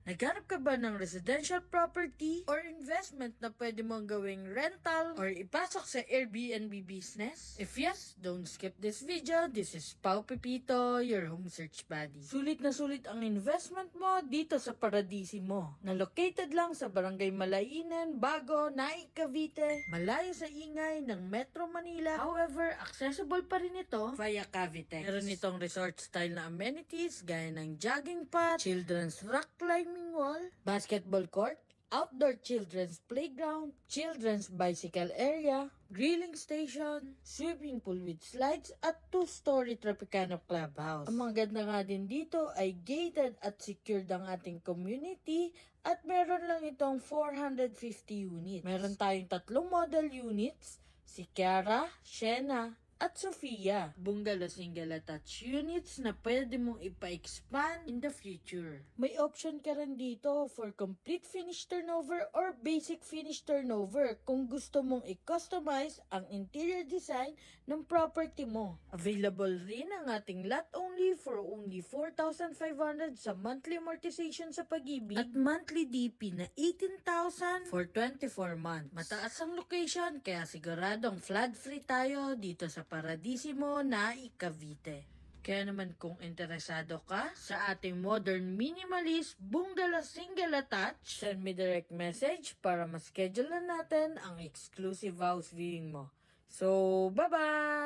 Naghanap ka ba ng residential property or investment na pwede mong gawing rental or ipasok sa Airbnb business? If yes, don't skip this video. This is Pao Pepito, your home search buddy. Sulit na sulit ang investment mo dito sa Paradisimo, na located lang sa Barangay Malainen, Bago, Naik, Cavite. Malayo sa ingay ng Metro Manila. However, accessible pa rin ito via Cavite. Meron itong resort style na amenities gaya ng jogging path, children's rock climbing wall, basketball court, outdoor children's playground, children's bicycle area, grilling station, swimming pool with slides, at 2-story Tropicana clubhouse. Ang mga ganda nga din dito ay gated at secured ang ating community at meron lang itong 450 units. Meron tayong 3 model units, si Kiara, Shena, at Sofia. Bungalow single attached units na pwede mong ipa-expand in the future. May option ka rin dito for complete finish turnover or basic finish turnover kung gusto mong i-customize ang interior design ng property mo. Available rin ang ating lot only for only 4,500 sa monthly amortization sa Pag-ibig at monthly DP na 18,000 for 24 months. Mataas ang location kaya siguradong flood free tayo dito sa Paradisimo, Naik, Cavite. Kaya naman kung interesado ka sa ating modern minimalist bungalow single attached, send me direct message para ma-schedule na natin ang exclusive house viewing mo. So, bye-bye!